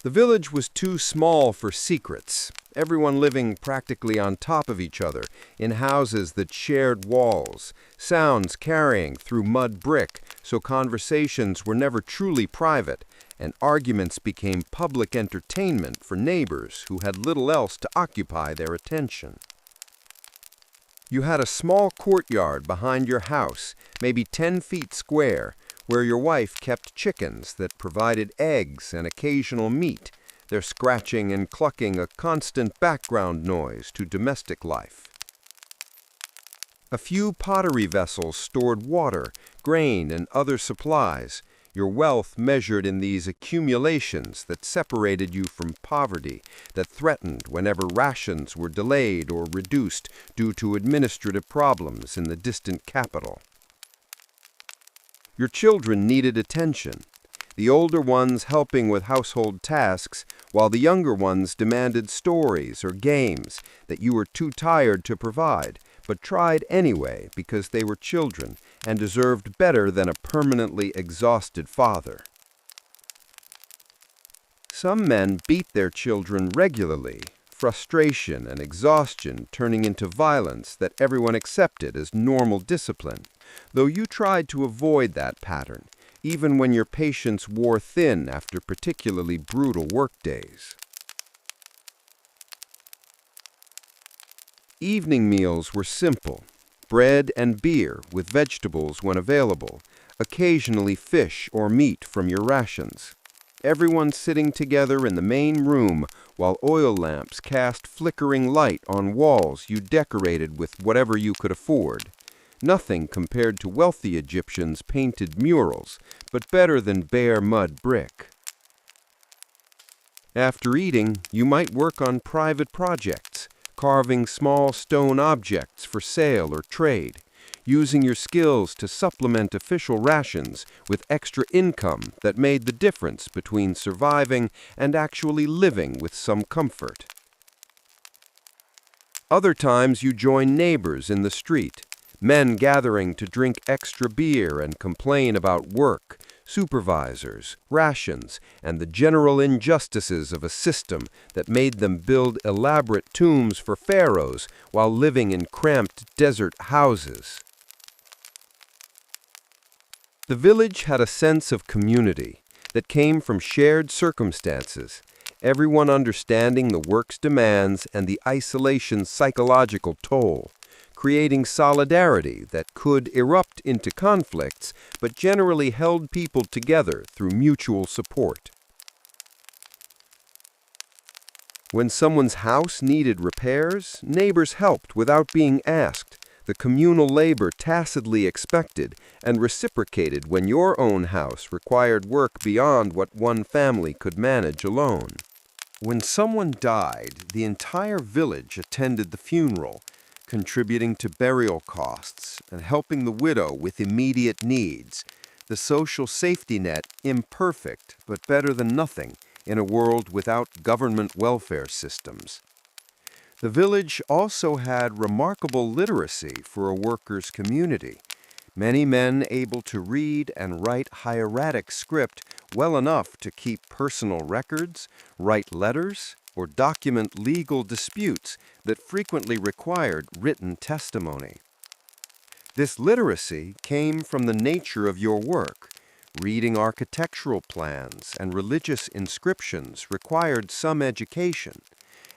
The village was too small for secrets, everyone living practically on top of each other in houses that shared walls, sounds carrying through mud brick so conversations were never truly private, and arguments became public entertainment for neighbors who had little else to occupy their attention. You had a small courtyard behind your house, maybe 10 feet square, where your wife kept chickens that provided eggs and occasional meat, their scratching and clucking a constant background noise to domestic life. A few pottery vessels stored water, grain, and other supplies, your wealth measured in these accumulations that separated you from poverty, that threatened whenever rations were delayed or reduced due to administrative problems in the distant capital. Your children needed attention, the older ones helping with household tasks, while the younger ones demanded stories or games that you were too tired to provide, but tried anyway because they were children and deserved better than a permanently exhausted father. Some men beat their children regularly, frustration and exhaustion turning into violence that everyone accepted as normal discipline, though you tried to avoid that pattern, even when your patience wore thin after particularly brutal workdays. Evening meals were simple, bread and beer with vegetables when available, occasionally fish or meat from your rations. Everyone sitting together in the main room while oil lamps cast flickering light on walls you decorated with whatever you could afford. Nothing compared to wealthy Egyptians' painted murals, but better than bare mud brick. After eating, you might work on private projects, carving small stone objects for sale or trade, using your skills to supplement official rations with extra income that made the difference between surviving and actually living with some comfort. Other times you join neighbors in the street, men gathering to drink extra beer and complain about work, supervisors, rations, and the general injustices of a system that made them build elaborate tombs for pharaohs while living in cramped desert houses. The village had a sense of community that came from shared circumstances, everyone understanding the work's demands and the isolation's psychological toll, creating solidarity that could erupt into conflicts but generally held people together through mutual support. When someone's house needed repairs, neighbors helped without being asked. The communal labor tacitly expected and reciprocated when your own house required work beyond what one family could manage alone. When someone died, the entire village attended the funeral, contributing to burial costs and helping the widow with immediate needs, the social safety net imperfect but better than nothing in a world without government welfare systems. The village also had remarkable literacy for a workers' community, many men able to read and write hieratic script well enough to keep personal records, write letters, or document legal disputes that frequently required written testimony. This literacy came from the nature of your work. Reading architectural plans and religious inscriptions required some education,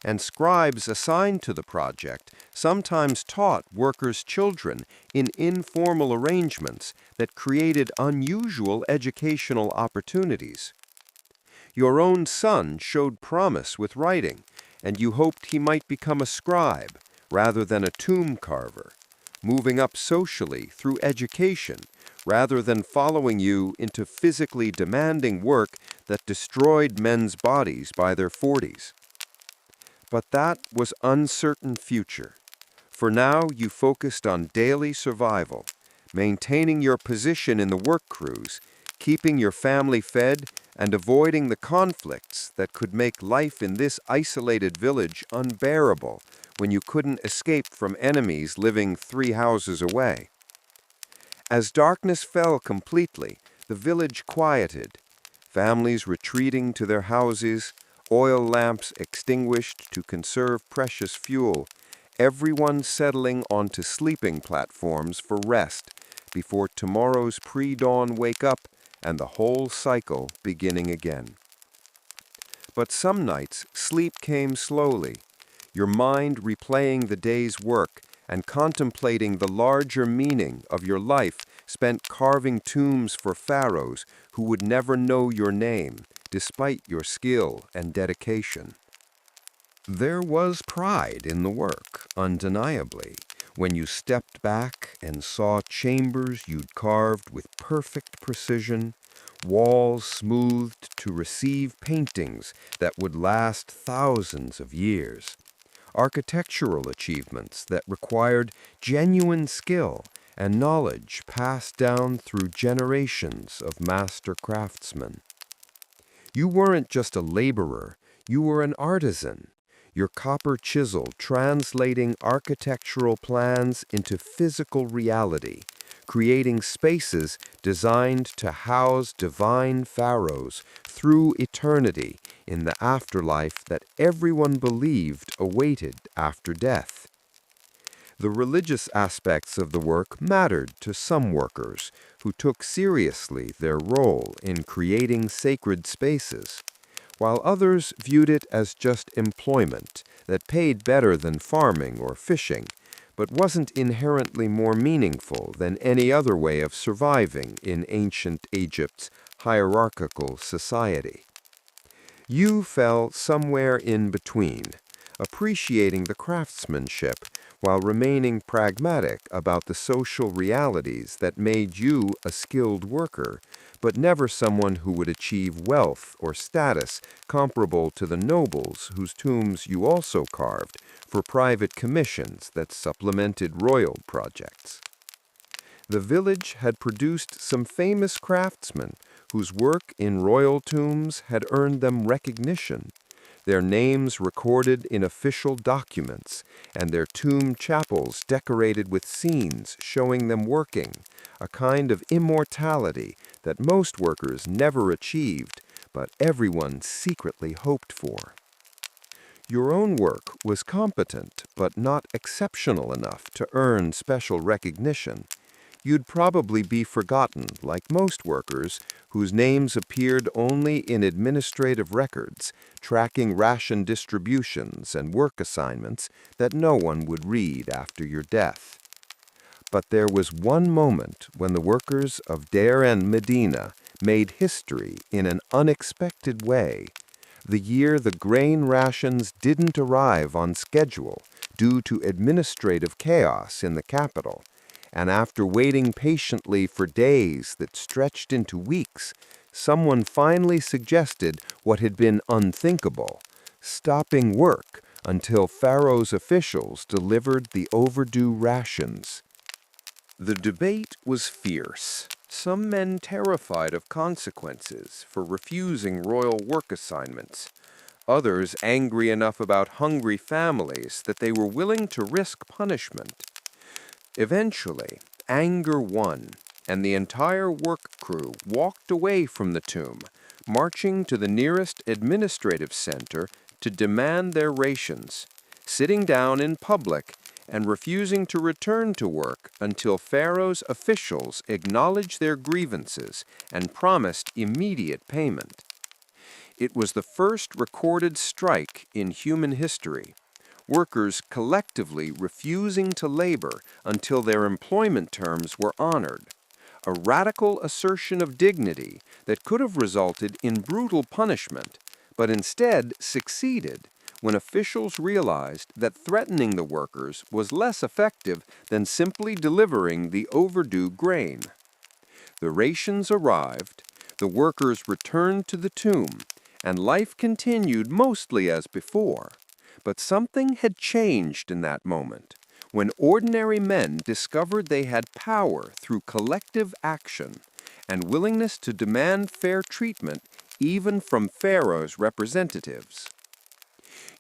and scribes assigned to the project sometimes taught workers' children in informal arrangements that created unusual educational opportunities. Your own son showed promise with writing, and you hoped he might become a scribe rather than a tomb carver, moving up socially through education rather than following you into physically demanding work that destroyed men's bodies by their 40s. But that was uncertain future. For now, you focused on daily survival, maintaining your position in the work crews, keeping your family fed, and avoiding the conflicts that could make life in this isolated village unbearable when you couldn't escape from enemies living 3 houses away. As darkness fell completely, the village quieted, families retreating to their houses, oil lamps extinguished to conserve precious fuel, everyone settling onto sleeping platforms for rest before tomorrow's pre-dawn wake-up and the whole cycle beginning again. But some nights sleep came slowly, your mind replaying the day's work and contemplating the larger meaning of your life spent carving tombs for pharaohs who would never know your name, despite your skill and dedication. There was pride in the work, undeniably, when you stepped back and saw chambers you'd carved with perfect precision, walls smoothed to receive paintings that would last thousands of years, architectural achievements that required genuine skill and knowledge passed down through generations of master craftsmen. You weren't just a laborer, you were an artisan, your copper chisel translating architectural plans into physical reality, creating spaces designed to house divine pharaohs through eternity in the afterlife that everyone believed awaited after death. The religious aspects of the work mattered to some workers who took seriously their role in creating sacred spaces, while others viewed it as just employment that paid better than farming or fishing, but wasn't inherently more meaningful than any other way of surviving in ancient Egypt's hierarchical society. You fell somewhere in between, appreciating the craftsmanship while remaining pragmatic about the social realities that made you a skilled worker, but never someone who would achieve wealth or status comparable to the nobles whose tombs you also carved for private commissions that supplemented royal projects. The village had produced some famous craftsmen whose work in royal tombs had earned them recognition, their names recorded in official documents, and their tomb chapels decorated with scenes showing them working, a kind of immortality that most workers never achieved, but everyone secretly hoped for. Your own work was competent, but not exceptional enough to earn special recognition. You'd probably be forgotten, like most workers, whose names appeared only in administrative records, tracking ration distributions and work assignments that no one would read after your death. But there was one moment when the workers of Deir and el-Medina made history in an unexpected way. The year the grain rations didn't arrive on schedule due to administrative chaos in the capital, and after waiting patiently for days that stretched into weeks, someone finally suggested what had been unthinkable: stopping work until Pharaoh's officials delivered the overdue rations. The debate was fierce. Some men terrified of consequences for refusing royal work assignments, others angry enough about hungry families that they were willing to risk punishment. Eventually, anger won, and the entire work crew walked away from the tomb, marching to the nearest administrative center to demand their rations, sitting down in public and refusing to return to work until Pharaoh's officials acknowledged their grievances and promised immediate payment. It was the first recorded strike in human history, workers collectively refusing to labor until their employment terms were honored, a radical assertion of dignity that could have resulted in brutal punishment, but instead succeeded when officials realized that threatening the workers was less effective than simply delivering the overdue grain. The rations arrived, the workers returned to the tomb, and life continued mostly as before. But something had changed in that moment, when ordinary men discovered they had power through collective action and willingness to demand fair treatment even from Pharaoh's representatives.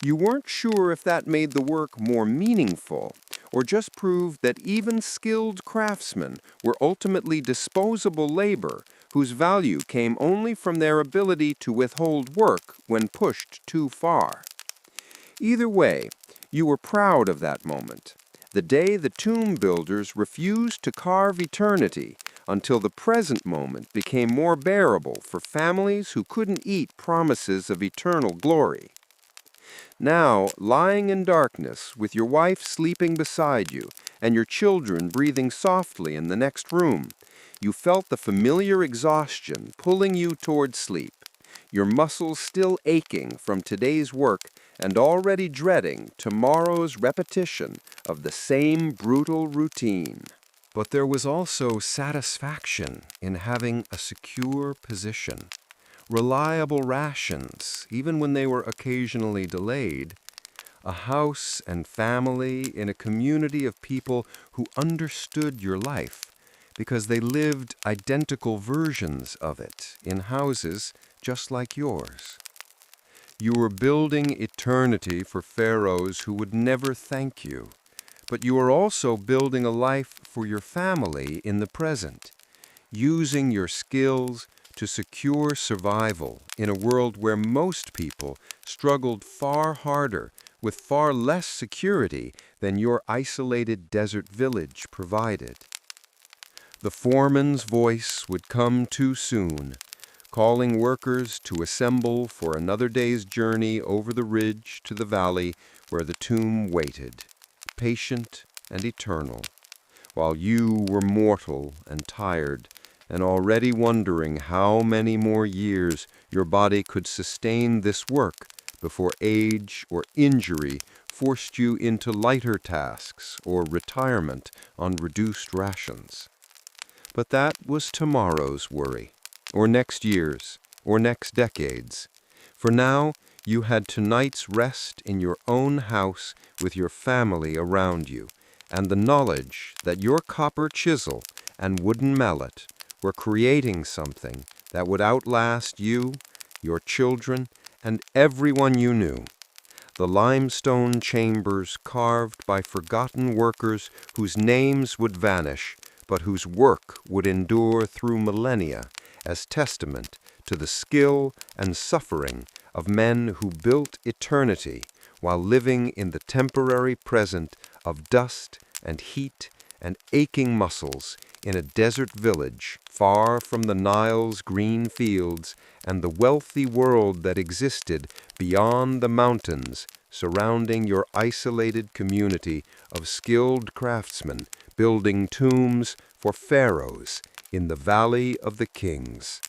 You weren't sure if that made the work more meaningful, or just proved that even skilled craftsmen were ultimately disposable labor whose value came only from their ability to withhold work when pushed too far. Either way, you were proud of that moment, the day the tomb builders refused to carve eternity until the present moment became more bearable for families who couldn't eat promises of eternal glory. Now, lying in darkness with your wife sleeping beside you and your children breathing softly in the next room, you felt the familiar exhaustion pulling you toward sleep, your muscles still aching from today's work and already dreading tomorrow's repetition of the same brutal routine. But there was also satisfaction in having a secure position, reliable rations, even when they were occasionally delayed, a house and family in a community of people who understood your life because they lived identical versions of it in houses just like yours. You were building eternity for pharaohs who would never thank you, but you were also building a life for your family in the present, using your skills to secure survival in a world where most people struggled far harder with far less security than your isolated desert village provided. The foreman's voice would come too soon, calling workers to assemble for another day's journey over the ridge to the valley where the tomb waited, patient and eternal, while you were mortal and tired, and already wondering how many more years your body could sustain this work before age or injury forced you into lighter tasks or retirement on reduced rations. But that was tomorrow's worry, or next year's, or next decade's. For now, you had tonight's rest in your own house with your family around you, and the knowledge that your copper chisel and wooden mallet were creating something that would outlast you, your children, and everyone you knew. The limestone chambers carved by forgotten workers whose names would vanish, but whose work would endure through millennia as testament to the skill and suffering of men who built eternity while living in the temporary present of dust and heat and aching muscles in a desert village far from the Nile's green fields and the wealthy world that existed beyond the mountains surrounding your isolated community of skilled craftsmen building tombs for pharaohs in the Valley of the Kings.